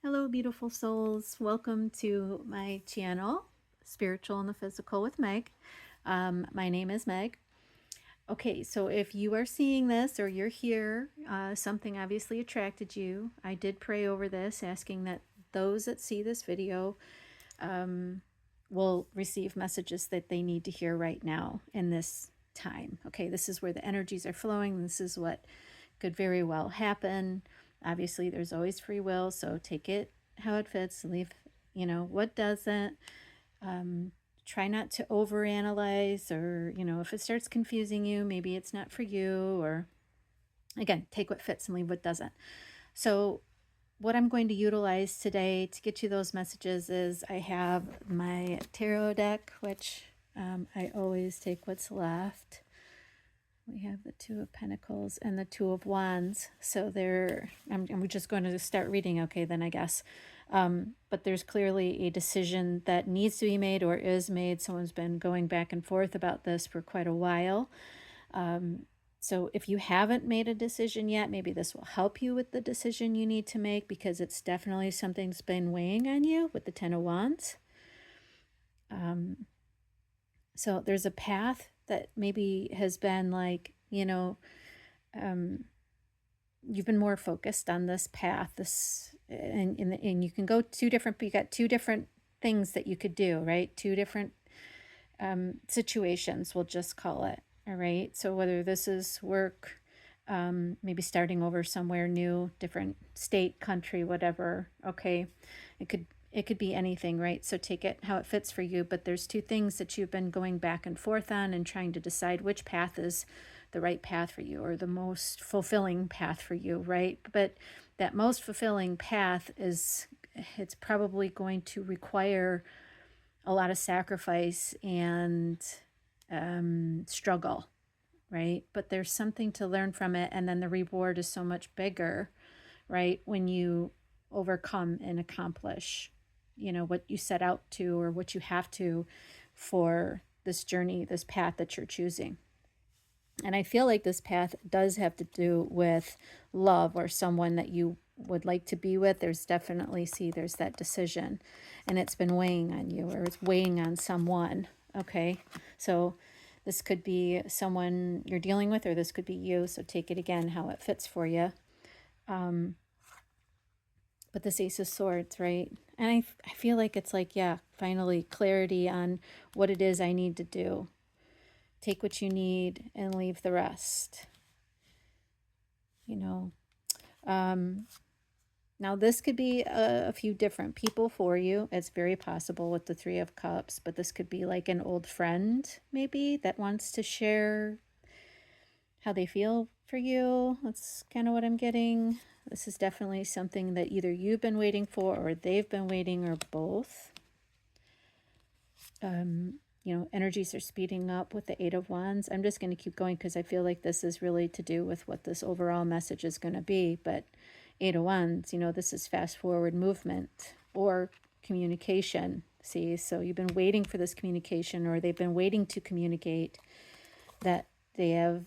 Hello, beautiful souls. Welcome to my channel, Spiritual and the Physical with Meg. My name is Meg. Okay, so if you are seeing this or you're here, something obviously attracted you. I did pray over this, asking that those that see this video will receive messages that they need to hear right now in this time. Okay, this is where the energies are flowing. This is what could very well happen. Obviously, there's always free will, so take it how it fits, leave, what doesn't. Try not to overanalyze, or, if it starts confusing you, maybe it's not for you, or again, take what fits and leave what doesn't. So what I'm going to utilize today to get you those messages is I have my tarot deck, which I always take what's left. We have the Two of Pentacles and the Two of Wands. So I'm just going to start reading, okay, then I guess. But there's clearly a decision that needs to be made or is made. Someone's been going back and forth about this for quite a while. So if you haven't made a decision yet, maybe this will help you with the decision you need to make, because it's definitely something that's been weighing on you with the Ten of Wands. So there's a path that maybe has been like, you've been more focused on this path, and you can go you got two different things that you could do, right? Two different situations, we'll just call it. All right. So whether this is work, maybe starting over somewhere new, different state, country, whatever. Okay. It could be anything, right? So take it how it fits for you. But there's two things that you've been going back and forth on and trying to decide which path is the right path for you, or the most fulfilling path for you, right? But that most fulfilling path it's probably going to require a lot of sacrifice and struggle, right? But there's something to learn from it. And then the reward is so much bigger, right? When you overcome and accomplish, what you set out to, or what you have to, for this journey, this path that you're choosing. And I feel like this path does have to do with love, or someone that you would like to be with. There's definitely, there's that decision, and it's been weighing on you, or it's weighing on someone. Okay. So this could be someone you're dealing with, or this could be you. So take it again how it fits for you. But this Ace of Swords, right? And I feel like it's like, yeah, finally clarity on what it is I need to do. Take what you need and leave the rest. Now this could be a few different people for you. It's very possible with the Three of Cups, but this could be like an old friend maybe that wants to share how they feel for you. That's kind of what I'm getting. This is definitely something that either you've been waiting for, or they've been waiting, or both. Energies are speeding up with the Eight of Wands. I'm just going to keep going because I feel like this is really to do with what this overall message is going to be. But Eight of Wands, this is fast forward movement or communication. See, so you've been waiting for this communication, or they've been waiting to communicate that they have,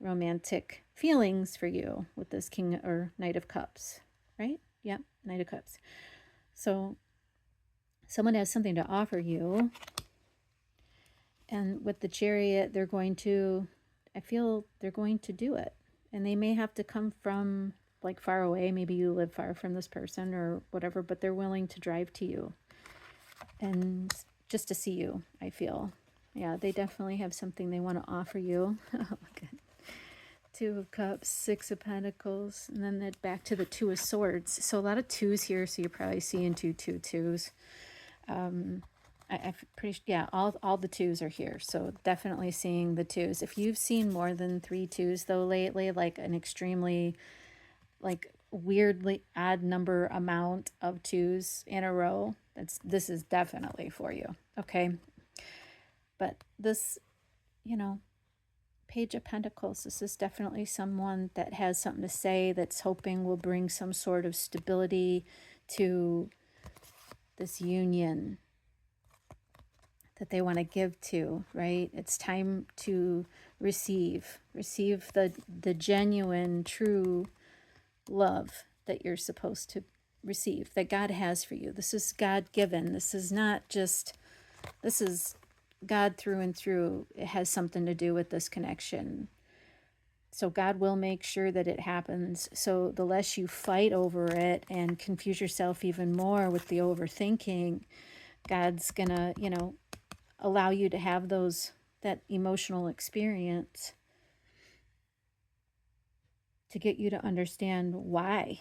romantic feelings for you with this King or Knight of Cups, right? Yep, Knight of Cups. So someone has something to offer you. And with the Chariot, I feel they're going to do it. And they may have to come from like far away. Maybe you live far from this person or whatever, but they're willing to drive to you and just to see you, I feel. Yeah, they definitely have something they want to offer you. Look at Two of Cups, Six of Pentacles, and then back to the Two of Swords. So a lot of twos here, so you're probably seeing two twos. I'm pretty, yeah, all the twos are here, so definitely seeing the twos. If you've seen more than 3 twos though lately, like an extremely, like weirdly odd number amount of twos in a row, this is definitely for you. Okay. But this, Page of Pentacles, this is definitely someone that has something to say, that's hoping will bring some sort of stability to this union that they want to give to, right? It's time to receive the genuine, true love that you're supposed to receive, that God has for you. This is God given. This is not just, this is God through and through. It has something to do with this connection. So God will make sure that it happens. So the less you fight over it and confuse yourself even more with the overthinking, God's gonna, allow you to have that emotional experience to get you to understand why.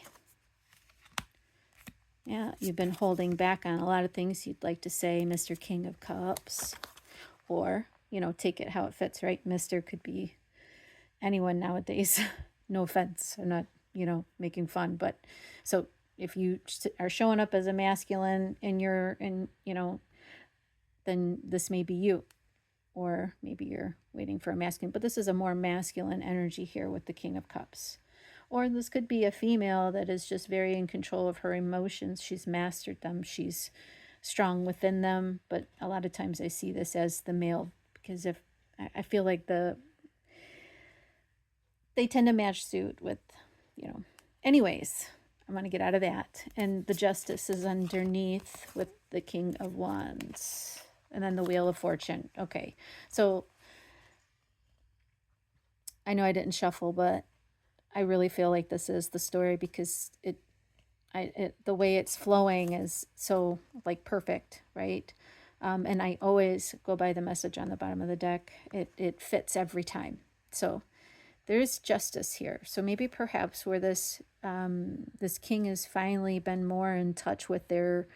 Yeah, you've been holding back on a lot of things you'd like to say, Mr. King of Cups. Or, take it how it fits, right? Mr. could be anyone nowadays. No offense. I'm not, making fun. But so if you are showing up as a masculine and then this may be you. Or maybe you're waiting for a masculine. But this is a more masculine energy here with the King of Cups. Or this could be a female that is just very in control of her emotions. She's mastered them. She's strong within them. But a lot of times I see this as the male, because if I feel like they tend to match suit with, Anyways, I'm going to get out of that. And the Justice is underneath with the King of Wands. And then the Wheel of Fortune. Okay, so I know I didn't shuffle, but I really feel like this is the story because the way it's flowing is so like perfect, right? And I always go by the message on the bottom of the deck. It fits every time. So there's justice here. So maybe perhaps where this king has finally been more in touch with their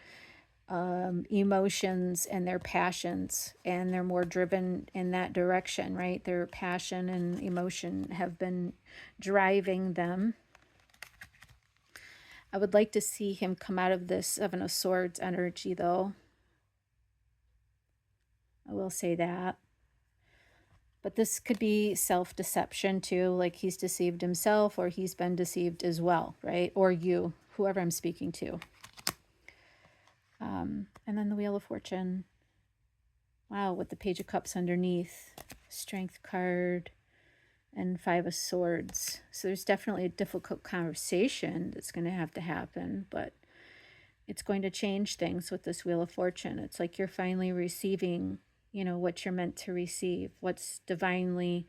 emotions and their passions, and they're more driven in that direction, right? Their passion and emotion have been driving them. I would like to see him come out of this Seven of Swords energy, though. I will say that. But this could be self-deception, too. Like he's deceived himself or he's been deceived as well, right? Or you, whoever I'm speaking to. And then the Wheel of Fortune. Wow, with the Page of Cups underneath. Strength card. And Five of Swords. So there's definitely a difficult conversation that's going to have to happen, but it's going to change things with this Wheel of Fortune. It's like you're finally receiving, what you're meant to receive, what's divinely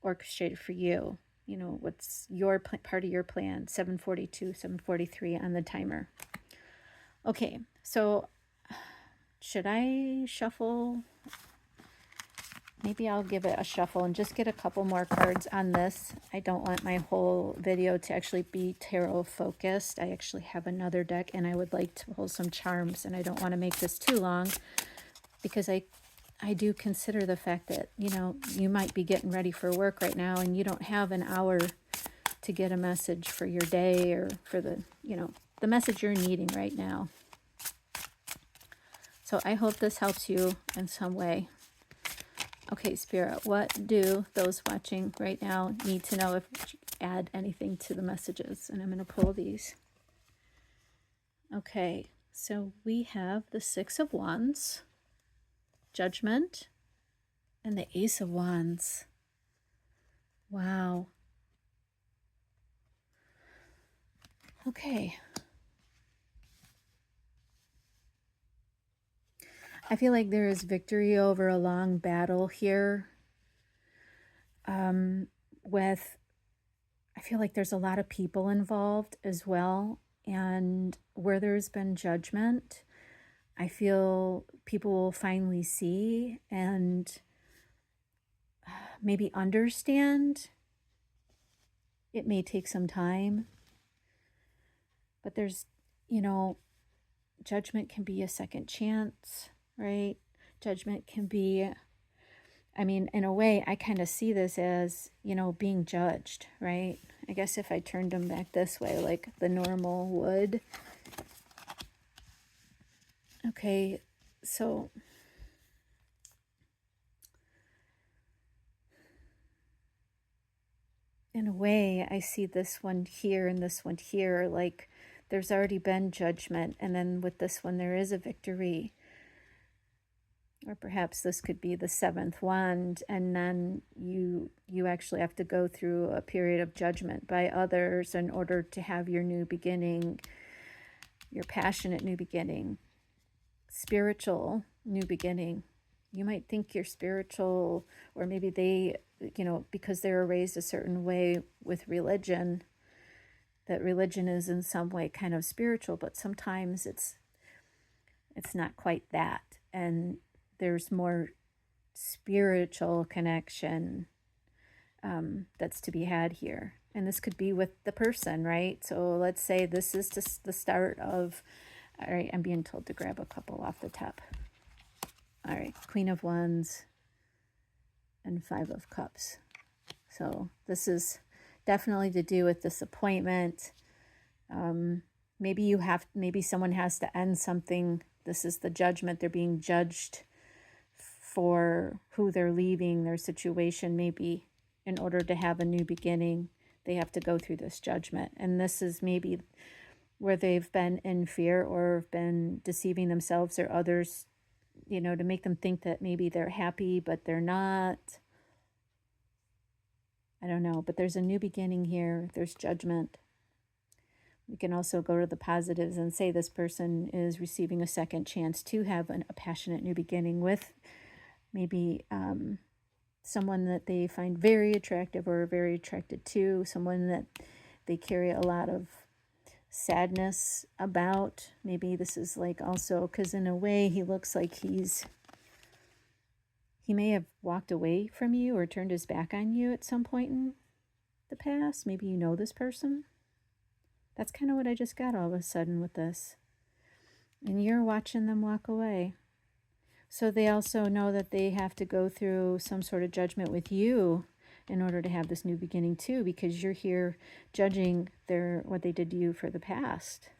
orchestrated for you, what's your part of your plan. 742, 743 on the timer. Okay, so should I shuffle? Maybe I'll give it a shuffle and just get a couple more cards on this. I don't want my whole video to actually be tarot focused. I actually have another deck and I would like to pull some charms, and I don't want to make this too long because I do consider the fact that, you might be getting ready for work right now and you don't have an hour to get a message for your day or for the message you're needing right now. So I hope this helps you in some way. Okay, Spirit, what do those watching right now need to know if you add anything to the messages? And I'm going to pull these. Okay, so we have the Six of Wands, Judgment, and the Ace of Wands. Wow. Okay. I feel like there is victory over a long battle here. I feel like there's a lot of people involved as well. And where there's been judgment, I feel people will finally see and maybe understand. It may take some time. But there's, judgment can be a second chance, right? Judgment can be, in a way, I kind of see this as, being judged, right? I guess if I turned them back this way, like the normal would. Okay, so in a way, I see this one here and this one here, like there's already been judgment, and then with this one, there is a victory. Or perhaps this could be the seventh wand, and then you actually have to go through a period of judgment by others in order to have your new beginning. your passionate new beginning, spiritual new beginning. You might think you're spiritual, or maybe they, because they were raised a certain way with religion, that religion is in some way kind of spiritual, but sometimes it's not quite that. And there's more spiritual connection that's to be had here. And this could be with the person, right? So let's say this is just the start of, all right, I'm being told to grab a couple off the top. All right, Queen of Wands and Five of Cups. So this is definitely to do with this appointment. Maybe someone has to end something. This is the judgment. They're being judged for who they're leaving, their situation. Maybe in order to have a new beginning, they have to go through this judgment. And this is maybe where they've been in fear or been deceiving themselves or others, to make them think that maybe they're happy, but they're not. I don't know, but there's a new beginning here. There's judgment. We can also go to the positives and say this person is receiving a second chance to have a passionate new beginning with maybe someone that they find very attractive or very attracted to, someone that they carry a lot of sadness about. Maybe this is like also, because in a way he looks like he may have walked away from you or turned his back on you at some point in the past. Maybe you know this person. That's kind of what I just got all of a sudden with this. And you're watching them walk away. So they also know that they have to go through some sort of judgment with you in order to have this new beginning too, because you're here judging what they did to you for the past.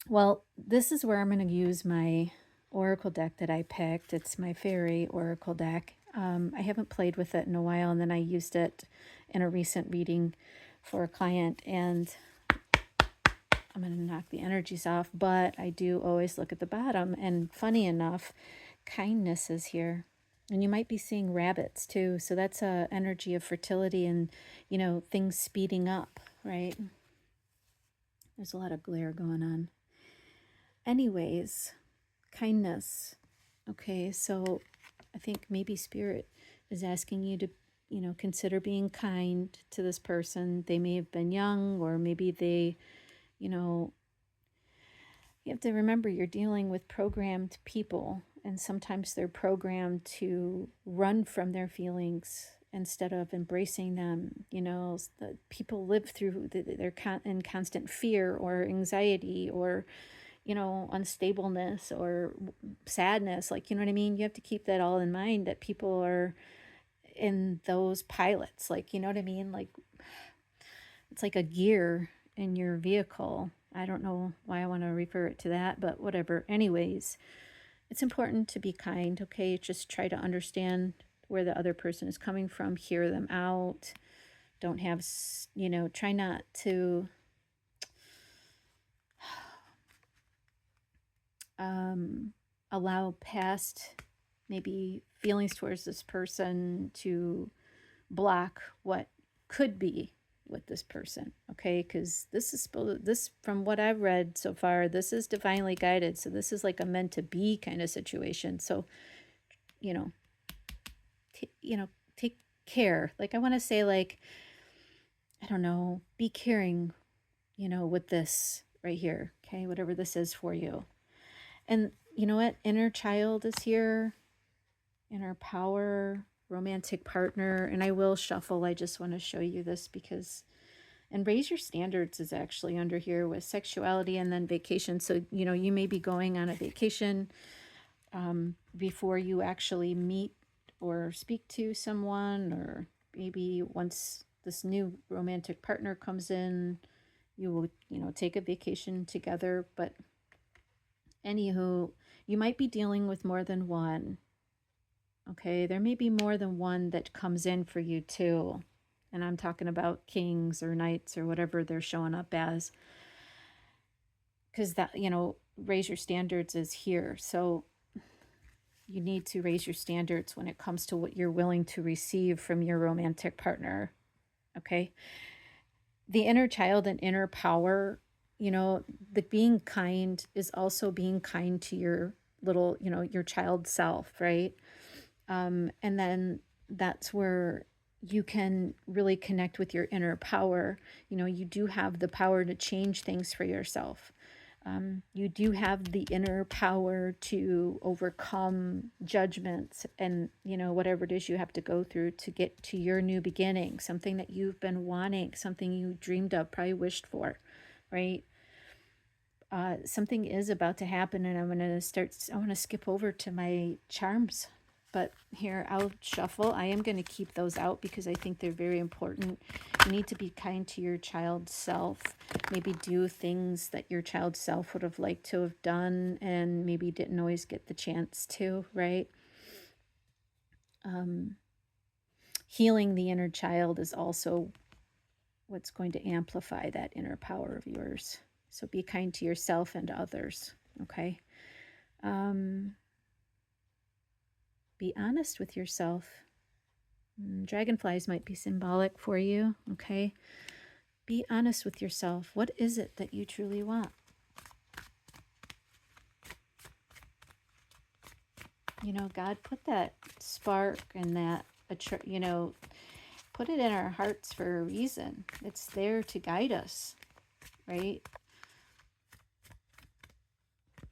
Well, this is where I'm going to use my oracle deck that I picked. It's my fairy oracle deck. I haven't played with it in a while, and then I used it in a recent reading for a client, and I'm going to knock the energies off, but I do always look at the bottom, and funny enough, kindness is here. And you might be seeing rabbits too, so that's a energy of fertility and, things speeding up, right? There's a lot of glare going on. Anyways, kindness. Okay, so I think maybe Spirit is asking you to, consider being kind to this person. They may have been young, or maybe they, you have to remember you're dealing with programmed people, and sometimes they're programmed to run from their feelings instead of embracing them. The people live through, they're in constant fear or anxiety or, unstableness or sadness. Like, you know what I mean? You have to keep that all in mind, that people are in those pilots. Like, you know what I mean? Like, it's like a gear in your vehicle. I don't know why I want to refer it to that, but whatever. Anyways, it's important to be kind, okay? Just try to understand where the other person is coming from, hear them out. Don't have, try not to allow past maybe feelings towards this person to block what could be with this person, okay? Because this from what I've read so far, this is divinely guided, so this is like a meant to be kind of situation. So take care. Like, I want to say, like, I don't know, be caring, with this right here, okay? Whatever this is for you. And you know what? Inner child is here, inner power, romantic partner. And I will shuffle. I just want to show you this because, and raise your standards is actually under here with sexuality and then vacation. So, you may be going on a vacation before you actually meet or speak to someone, or maybe once this new romantic partner comes in, you will, take a vacation together. But anywho, you might be dealing with more than one. Okay, there may be more than one that comes in for you too. And I'm talking about kings or knights or whatever they're showing up as. Because that, raise your standards is here. So you need to raise your standards when it comes to what you're willing to receive from your romantic partner. Okay? the inner child and inner power, the being kind is also being kind to your little, your child self, right? And then that's where you can really connect with your inner power. You do have the power to change things for yourself. You do have the inner power to overcome judgments and, whatever it is you have to go through to get to your new beginning, something that you've been wanting, something you dreamed of, probably wished for, right? Something is about to happen, and I want to skip over to my charms, but here I'll shuffle. I am going to keep those out because I think they're very important. You need to be kind to your child self. Maybe do things that your child self would have liked to have done and maybe didn't always get the chance to, right? Healing the inner child is also what's going to amplify that inner power of yours. So be kind to yourself and others, okay? Be honest with yourself. Dragonflies might be symbolic for you, okay? Be honest with yourself. What is it that you truly want? God put that spark and that, put it in our hearts for a reason. It's there to guide us, right?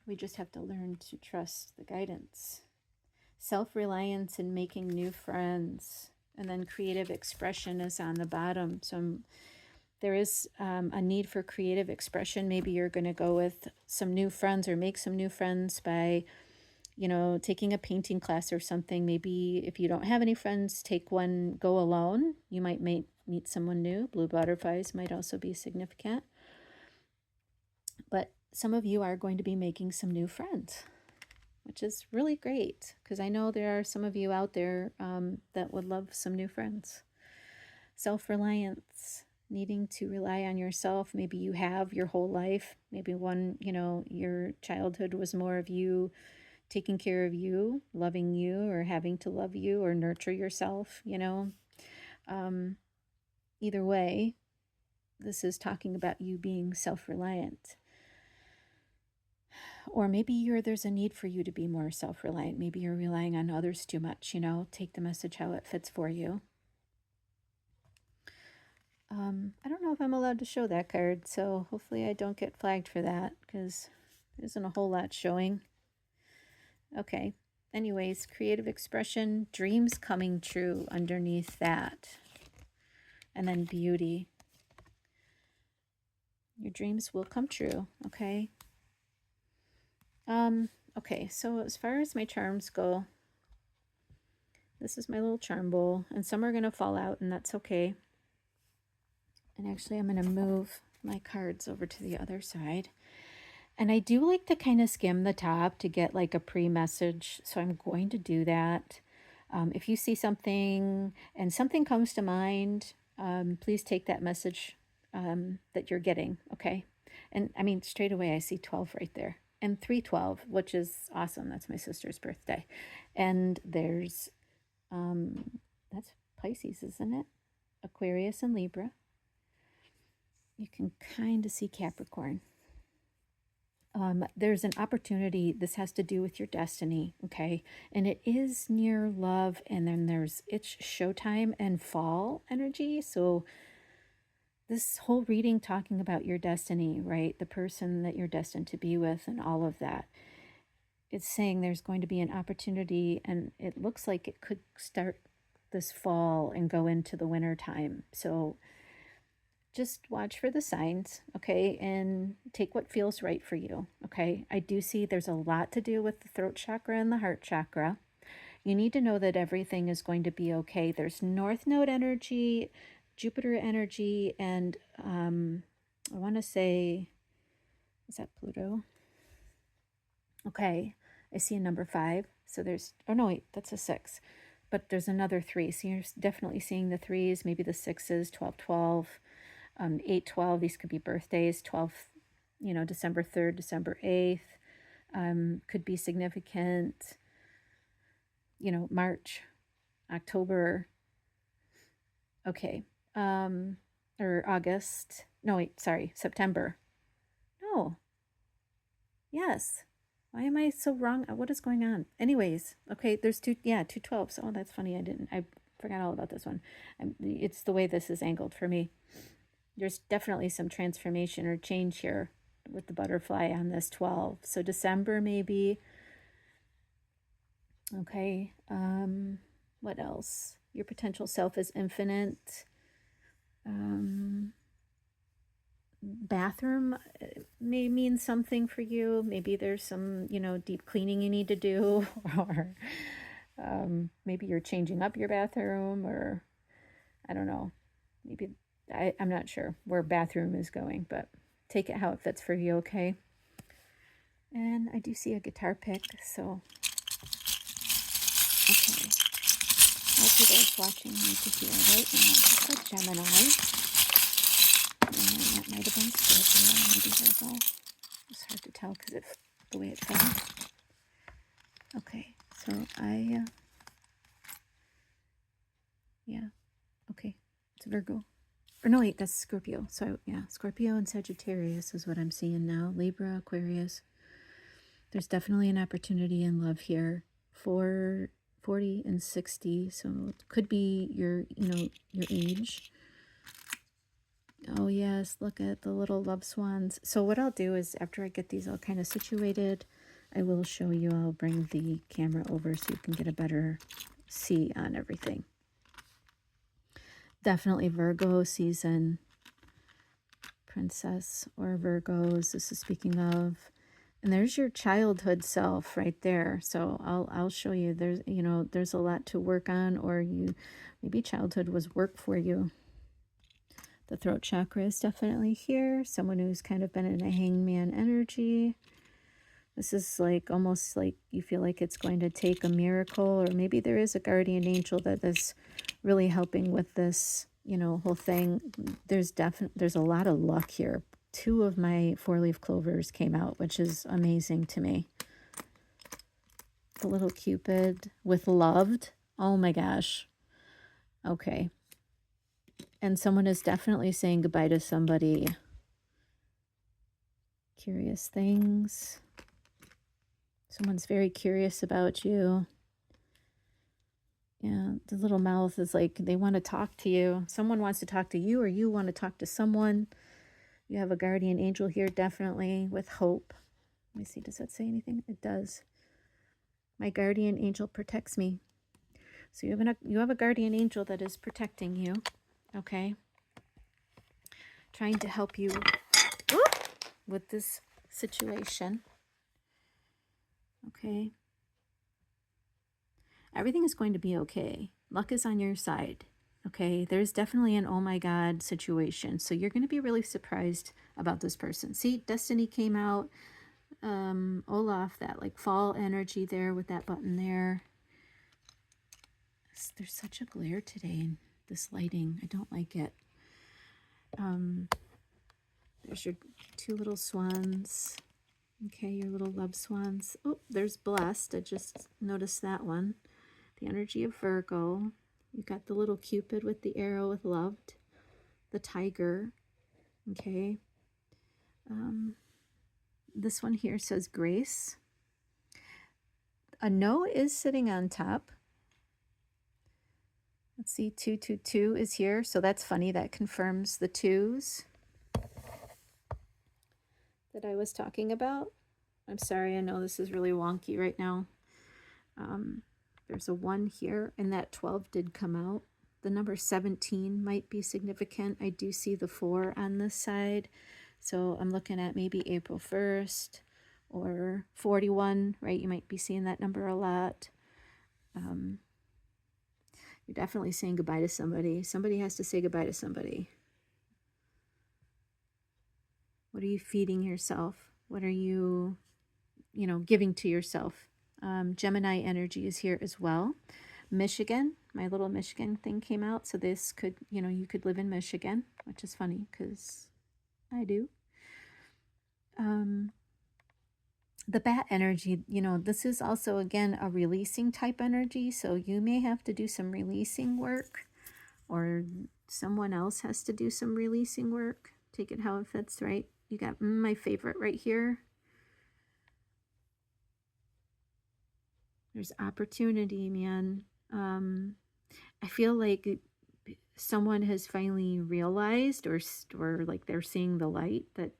We just have to learn to trust the guidance. Self-reliance and making new friends. And then creative expression is on the bottom. So there is a need for creative expression. Maybe you're going to go with some new friends or make some new friends by, taking a painting class or something. Maybe if you don't have any friends, take one, go alone. You might meet someone new. Blue butterflies might also be significant. But some of you are going to be making some new friends, which is really great because I know there are some of you out there that would love some new friends. Self-reliance, needing to rely on yourself. Maybe you have your whole life. Maybe your childhood was more of you taking care of you, loving you, or having to love you or nurture yourself, Either way, this is talking about you being self-reliant. Or maybe there's a need for you to be more self-reliant. Maybe you're relying on others too much, take the message how it fits for you. I don't know if I'm allowed to show that card, so hopefully I don't get flagged for that because there isn't a whole lot showing. Okay. Anyways, creative expression, dreams coming true underneath that. And then beauty. Your dreams will come true, okay? Okay, so as far as my charms go, this is my little charm bowl, and some are going to fall out, and that's okay. And actually, I'm going to move my cards over to the other side. And I do like to kind of skim the top to get like a pre-message, so I'm going to do that. If you see something and something comes to mind, please take that message that you're getting, okay? And I mean, straight away, I see 12 right there. And 312, which is awesome. That's my sister's birthday. And there's, that's Pisces, isn't it? Aquarius and Libra. You can kind of see Capricorn. There's an opportunity. This has to do with your destiny, okay? And it is near love, and then it's showtime and fall energy. So this whole reading talking about your destiny, right? The person that you're destined to be with and all of that. It's saying there's going to be an opportunity, and it looks like it could start this fall and go into the winter time. So just watch for the signs, okay, and take what feels right for you, okay? I do see there's a lot to do with the throat chakra and the heart chakra. You need to know that everything is going to be okay. There's North Node energy, Jupiter energy, and I want to say, is that Pluto? Okay, I see a number 5. So there's, oh no, wait, that's a 6. But there's another 3. So you're definitely seeing the 3s, maybe the 6s, 12, 12. 8, 12, these could be birthdays, 12th, December 3rd, December 8th, could be significant, March, October. Okay. or August. No, wait, sorry, September. No, yes. Why am I so wrong? What is going on? Anyways, okay, there's two, yeah, 212s. Oh, that's funny. I forgot all about this one. It's the way this is angled for me. There's definitely some transformation or change here with the butterfly on this 12. So December maybe. Okay. What else? Your potential self is infinite. Bathroom may mean something for you. Maybe there's some, deep cleaning you need to do, or maybe you're changing up your bathroom, or I don't know. Maybe I'm not sure where bathroom is going, but take it how it fits for you, okay? And I do see a guitar pick, so okay. All for those watching need to hear right now. It's a Gemini. And that might have been Scorpio, maybe Virgo. It's hard to tell because it's the way it fell. Okay, so yeah, okay, it's Virgo. Or no, wait, that's Scorpio. So yeah, Scorpio and Sagittarius is what I'm seeing now. Libra, Aquarius. There's definitely an opportunity in love here for 40 and 60. So it could be your age. Oh yes, look at the little love swans. So what I'll do is after I get these all kind of situated, I will show you. I'll bring the camera over so you can get a better see on everything. Definitely Virgo season. Princess or Virgos, this is speaking of. And there's your childhood self right there. So I'll show you. There's a lot to work on, or maybe childhood was work for you. The throat chakra is definitely here. Someone who's kind of been in a hangman energy. This is like almost like you feel like it's going to take a miracle, or maybe there is a guardian angel that is really helping with this, whole thing. There's a lot of luck here. 2 of my 4-leaf clovers came out, which is amazing to me. The little Cupid with loved. Oh my gosh. Okay. And someone is definitely saying goodbye to somebody. Curious things. Someone's very curious about you. Yeah, the little mouth is like they want to talk to you. Someone wants to talk to you, or you want to talk to someone. You have a guardian angel here, definitely, with hope. Let me see, does that say anything? It does. My guardian angel protects me. So you have a guardian angel that is protecting you, okay? Trying to help you with this situation, okay? Everything is going to be okay. Luck is on your side, okay? There's definitely an oh my God situation. So you're going to be really surprised about this person. See, Destiny came out. Olaf, that like fall energy there with that button there. There's such a glare today in this lighting. I don't like it. There's your 2 little swans. Okay, your little love swans. Oh, there's Blessed. I just noticed that one. The energy of Virgo. You got the little Cupid with the arrow with loved. The tiger. Okay. This one here says grace. A no is sitting on top. Let's see, 222 is here. So that's funny. That confirms the 2s that I was talking about. I'm sorry, I know this is really wonky right now. There's a 1 here, and that 12 did come out. The number 17 might be significant. I do see the 4 on this side. So I'm looking at maybe April 1st or 41, right? You might be seeing that number a lot. You're definitely saying goodbye to somebody. Somebody has to say goodbye to somebody. What are you feeding yourself? What are you, giving to yourself? Gemini energy is here as well. Michigan, my little Michigan thing came out. So this could, you could live in Michigan, which is funny because I do. The bat energy, this is also, again, a releasing type energy. So you may have to do some releasing work, or someone else has to do some releasing work. Take it how it fits, right? You got my favorite right here. There's opportunity, man. I feel like someone has finally realized, or like they're seeing the light that,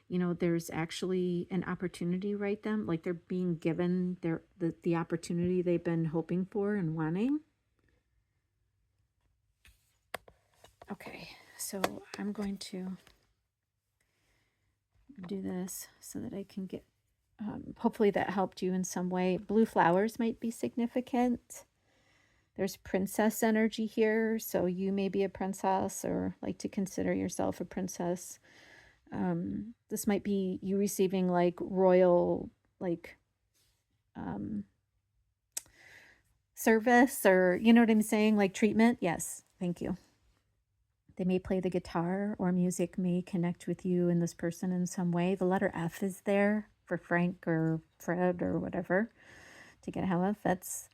you know, there's actually an opportunity right then, like they're being given the opportunity they've been hoping for and wanting. Okay, so I'm going to do this so that I can get, hopefully that helped you in some way. Blue flowers might be significant. There's princess energy here, so you may be a princess or like to consider yourself a princess. This might be you receiving like royal, like, service, or you know what I'm saying, like treatment. Yes, thank you. They may play the guitar, or music may connect with you and this person in some way. The letter F is there for Frank or Fred or whatever, to get how it fits.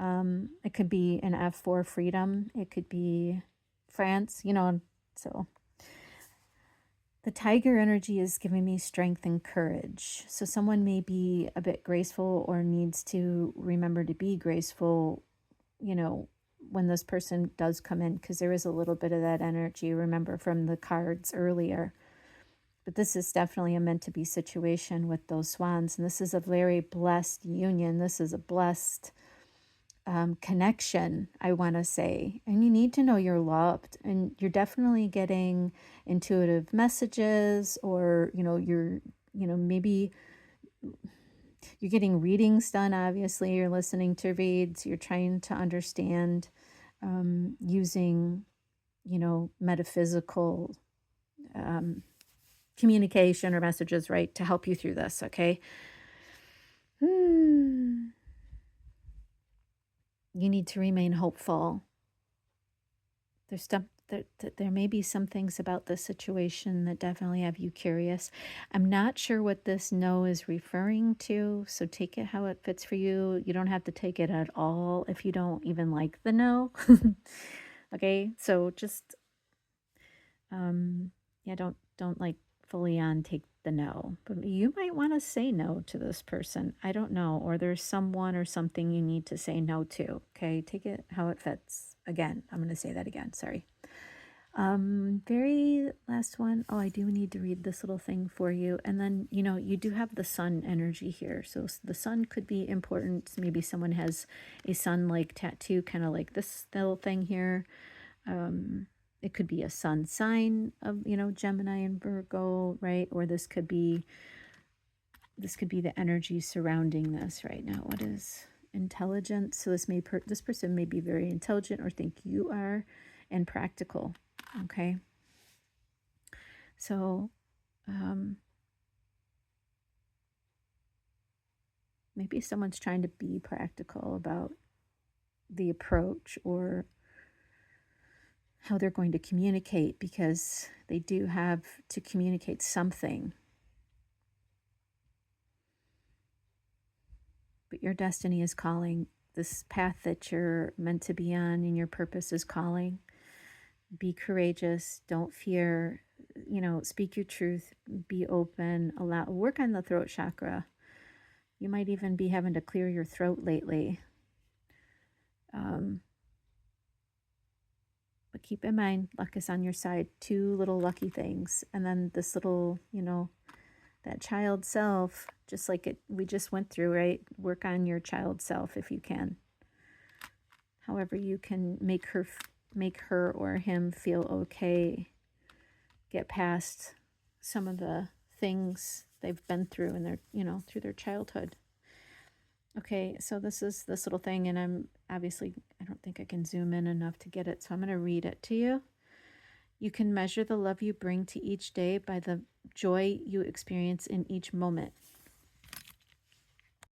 It could be an F for freedom. It could be France, you know. So the tiger energy is giving me strength and courage. So someone may be a bit graceful or needs to remember to be graceful, you know, when this person does come in, because there is a little bit of that energy, remember, from the cards earlier. But this is definitely a meant to be situation with those swans. And this is a very blessed union. This is a blessed connection, I want to say. And you need to know you're loved, and you're definitely getting intuitive messages, or, you know, maybe you're getting readings done. Obviously, you're listening to reads, you're trying to understand, using, you know, metaphysical communication or messages, right, to help you through this. Okay. You need to remain hopeful. There's stuff there may be some things about this situation that definitely have you curious. I'm not sure what this no is referring to, so take it how it fits for you. You don't have to take it at all if you don't even like the no. Okay, so just yeah, don't like fully on take the no, but you might want to say no to this person. I don't know, or there's someone or something you need to say no to. Okay, take it how it fits. Again, I'm going to say that again. Sorry. Very last one. Oh, I do need to read this little thing for you. And then, you know, you do have the sun energy here. So the sun could be important. Maybe someone has a sun-like tattoo, kind of like this little thing here. It could be a sun sign of, you know, Gemini and Virgo, right? Or this could be the energy surrounding this right now. What is intelligence? So this person may be very intelligent, or think you are, and practical. Okay. So maybe someone's trying to be practical about the approach or how they're going to communicate, because they do have to communicate something. But your destiny is calling. This path that you're meant to be on and your purpose is calling. Be courageous. Don't fear. You know, speak your truth. Be open. Work on the throat chakra. You might even be having to clear your throat lately. But keep in mind, luck is on your side. 2 little lucky things. And then this little, you know, that child self, just like we just went through, right? Work on your child self if you can. However you can make her or him feel okay. Get past some of the things they've been through in their, you know, through their childhood. Okay, so this is this little thing, and I don't think I can zoom in enough to get it, so I'm going to read it to you. You can measure the love you bring to each day by the joy you experience in each moment.